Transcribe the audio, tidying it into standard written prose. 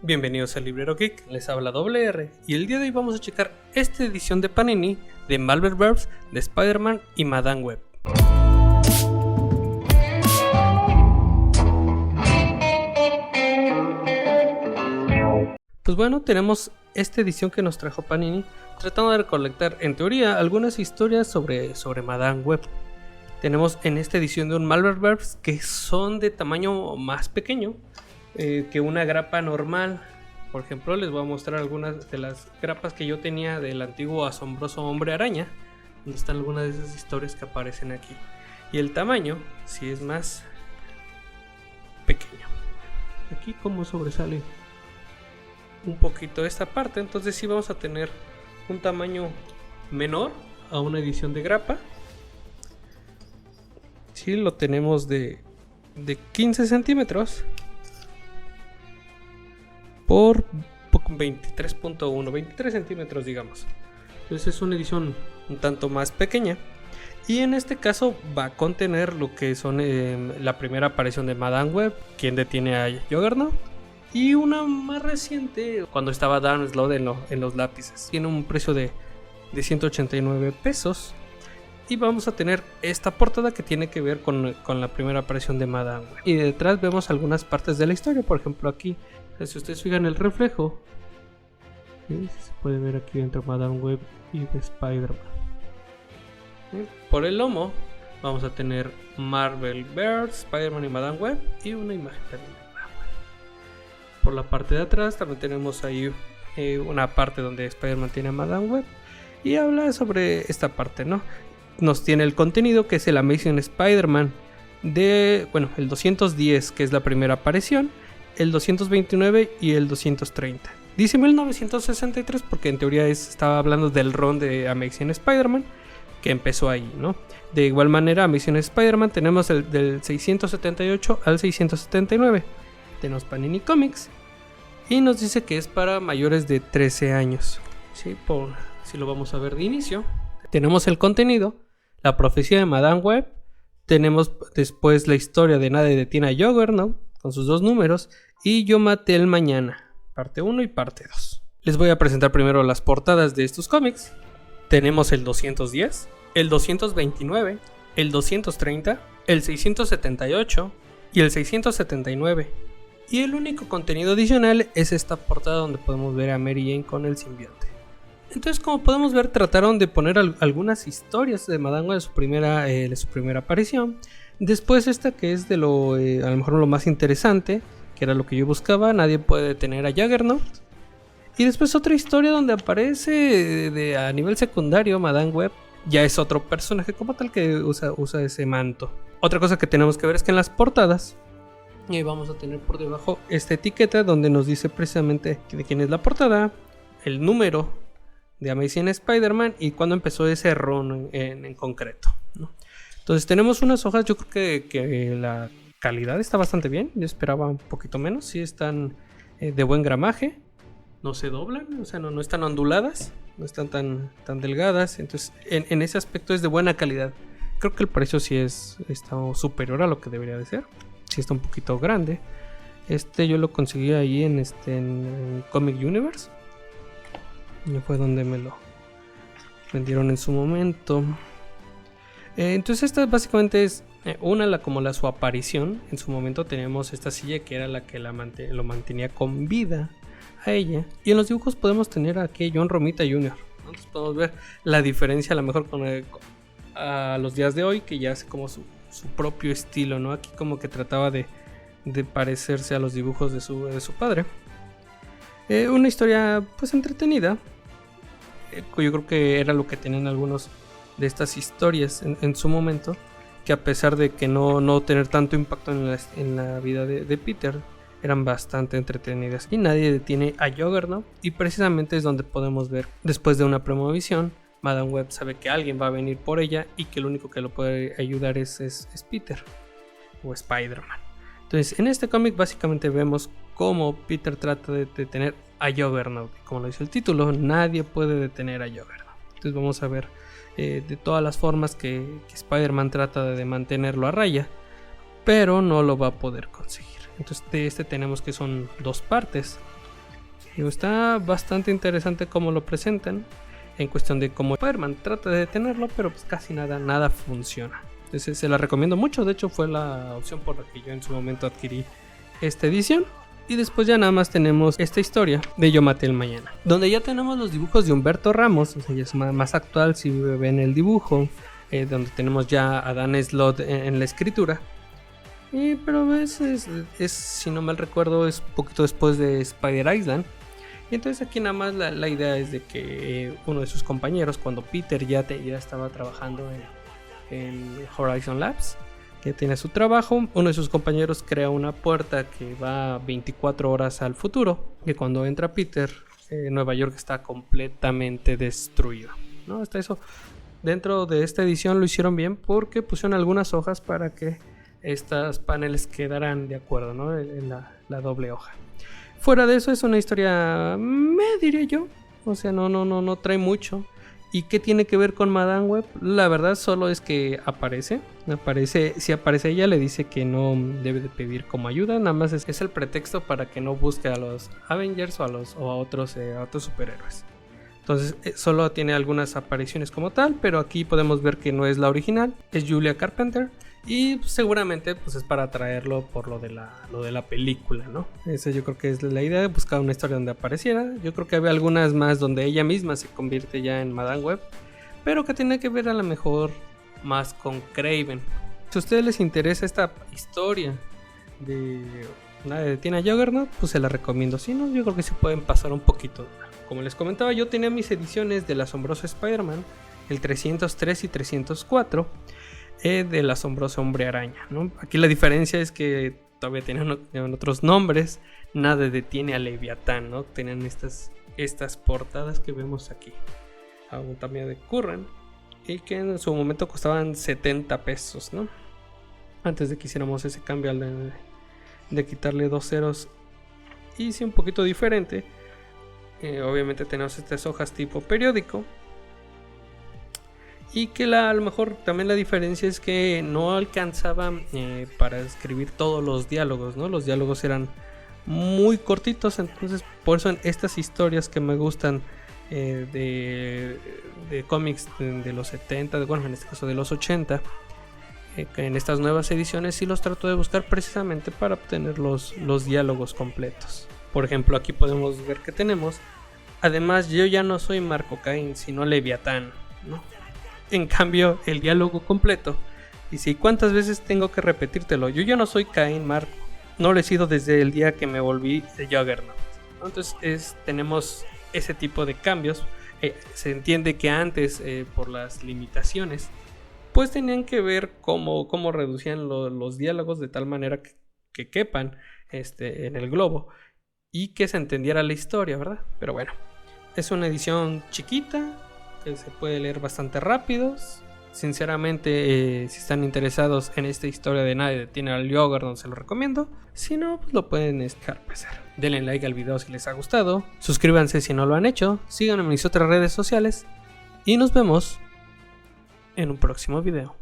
Bienvenidos al Librero Geek, les habla WR y el día de hoy vamos a checar esta edición de Panini de Marvelverse, de Spider-Man y Madame Web. Pues bueno, tenemos esta edición que nos trajo Panini, tratando de recolectar en teoría algunas historias sobre Madame Web. Tenemos en esta edición de un Marvelverse que son de tamaño más pequeño que una grapa normal. Por ejemplo, les voy a mostrar algunas de las grapas que yo tenía del antiguo asombroso Hombre Araña, donde están algunas de esas historias que aparecen aquí. Y el tamaño sí es más pequeño. Aquí como sobresale un poquito esta parte, entonces sí vamos a tener un tamaño menor a una edición de grapa. Sí, lo tenemos de 15 centímetros por 23.1, 23 centímetros digamos. Entonces es una edición un tanto más pequeña. Y en este caso va a contener lo que son la primera aparición de Madame Web, quien detiene a Juggernaut, y una más reciente cuando estaba Dan Slott en los lápices. Tiene un precio de 189 pesos. Y vamos a tener esta portada que tiene que ver con la primera aparición de Madame Web. Y detrás vemos algunas partes de la historia. Por ejemplo aquí, si ustedes fijan el reflejo, ¿sí? Se puede ver aquí dentro Madame Web y de Spider-Man. ¿Sí? Por el lomo vamos a tener Marvelverse, Spider-Man y Madame Web, y una imagen también de Madame Web. Por la parte de atrás también tenemos ahí una parte donde Spider-Man tiene a Madame Web y habla sobre esta parte, ¿no? Nos tiene el contenido que es el Amazing Spider-Man de, bueno, el 210, que es la primera aparición, el 229 y el 230. Dice 1963 porque en teoría estaba hablando del run de Amazing Spider-Man que empezó ahí, ¿no? De igual manera, Amazing Spider-Man tenemos el del 678 al 679. Tenemos Panini Comics y nos dice que es para mayores de 13 años. ¿Sí? Si lo vamos a ver de inicio, tenemos el contenido, la profecía de Madame Web, tenemos después la historia de Nadie detiene a Juggernaut con sus dos números y Yo maté el mañana, parte 1 y parte 2. Les voy a presentar primero las portadas de estos cómics. Tenemos el 210, el 229, el 230, el 678 y el 679. Y el único contenido adicional es esta portada donde podemos ver a Mary Jane con el simbionte. Entonces, como podemos ver, trataron de poner algunas historias de Madame Web de su primera aparición. Después esta que es de a lo mejor lo más interesante, que era lo que yo buscaba, Nadie puede detener a Juggernaut. Y después otra historia donde aparece a nivel secundario Madame Web. Ya es otro personaje como tal que usa ese manto. Otra cosa que tenemos que ver es que en las portadas vamos a tener por debajo esta etiqueta donde nos dice precisamente de quién es la portada, el número de Amazing Spider-Man y cuándo empezó ese run en concreto, ¿no? Entonces tenemos unas hojas, yo creo que la calidad está bastante bien. Yo esperaba un poquito menos. Sí están de buen gramaje, no se doblan, o sea no están onduladas, no están tan delgadas. Entonces en ese aspecto es de buena calidad. Creo que el precio sí está superior a lo que debería de ser. Sí está un poquito grande. Yo lo conseguí ahí en Comic Universe. Y fue donde me lo vendieron en su momento. Entonces esta básicamente es su aparición. En su momento tenemos esta silla que era la que lo mantenía con vida a ella. Y en los dibujos podemos tener aquí a John Romita Jr. Entonces podemos ver la diferencia a lo mejor a los días de hoy, que ya hace como su propio estilo, ¿no? Aquí como que trataba de parecerse a los dibujos de su padre. Una historia pues entretenida. Yo creo que era lo que tenían algunos de estas historias en su momento, que a pesar de que no tener tanto impacto en la vida de Peter, eran bastante entretenidas. Y Nadie detiene a Juggernaut, y precisamente es donde podemos ver, después de una promovisión, Madame Web sabe que alguien va a venir por ella y que el único que lo puede ayudar es Peter o Spider-Man. Entonces en este cómic básicamente vemos cómo Peter trata de detener a Juggernaut. Como lo dice el título, nadie puede detener a Juggernaut. Entonces vamos a ver de todas las formas que Spider-Man trata de mantenerlo a raya, pero no lo va a poder conseguir. Entonces de tenemos que son dos partes. Digo, está bastante interesante cómo lo presentan, en cuestión de cómo Spider-Man trata de detenerlo, pero pues casi nada funciona. Entonces se la recomiendo mucho, de hecho fue la opción por la que yo en su momento adquirí esta edición. Y después ya nada más tenemos esta historia de Yo Maté el Mañana, donde ya tenemos los dibujos de Humberto Ramos, o sea, ya es más actual si ven el dibujo, donde tenemos ya a Dan Slott en la escritura. Pero es, si no mal recuerdo, es un poquito después de Spider Island. Y entonces aquí nada más la idea es de que uno de sus compañeros, cuando Peter ya estaba trabajando en Horizon Labs, que tiene su trabajo, uno de sus compañeros crea una puerta que va 24 horas al futuro, que cuando entra Peter, Nueva York está completamente destruido, ¿no? Hasta eso, dentro de esta edición lo hicieron bien porque pusieron algunas hojas para que estos paneles quedaran de acuerdo, ¿no? En la doble hoja. Fuera de eso es una historia, me diría yo, o sea, no trae mucho. ¿Y qué tiene que ver con Madame Web? La verdad solo es que si aparece ella, le dice que no debe de pedir como ayuda, nada más es el pretexto para que no busque a los Avengers o a otros superhéroes. Entonces solo tiene algunas apariciones como tal, pero aquí podemos ver que no es la original, es Julia Carpenter. Y seguramente pues es para traerlo por lo de la película, ¿no? Esa yo creo que es la idea, de buscar una historia donde apareciera. Yo creo que había algunas más donde ella misma se convierte ya en Madame Web, pero que tiene que ver a lo mejor más con Kraven. Si a ustedes les interesa esta historia de Nadie detiene a Juggernaut, pues se la recomiendo. Si no, yo creo que se pueden pasar un poquito. Como les comentaba, yo tenía mis ediciones del asombroso Spider-Man, el 303 y 304, del asombroso Hombre Araña, ¿no? Aquí la diferencia es que todavía tenían otros nombres. Nada detiene a Leviatán, ¿no? Tenían estas portadas que vemos aquí, aún también de Curran, y que en su momento costaban 70 pesos, ¿no? Antes de que hiciéramos ese cambio de quitarle 2 ceros y sí un poquito diferente. Obviamente tenemos estas hojas tipo periódico. Y que a lo mejor también la diferencia es que no alcanzaba para escribir todos los diálogos, ¿no? Los diálogos eran muy cortitos, entonces por eso en estas historias que me gustan de cómics de los 70, bueno, en este caso de los 80, en estas nuevas ediciones sí los trato de buscar precisamente para obtener los diálogos completos. Por ejemplo, aquí podemos ver que tenemos, además yo ya no soy Marco Caín, sino Leviatán, ¿no? En cambio, el diálogo completo dice: ¿cuántas veces tengo que repetírtelo? Yo ya no soy Caín Marco, no lo he sido desde el día que me volví de Juggernaut. Entonces tenemos ese tipo de cambios. Se entiende que antes, por las limitaciones, pues tenían que ver cómo reducían los diálogos de tal manera que quepan en el globo y que se entendiera la historia, ¿verdad? Pero bueno, es una edición chiquita que se puede leer bastante rápido. Sinceramente, si están interesados en esta historia de Nadie detiene al Juggernaut, se lo recomiendo. Si no, pues lo pueden pasar. Denle like al video si les ha gustado, suscríbanse si no lo han hecho, síganme en mis otras redes sociales y nos vemos en un próximo video.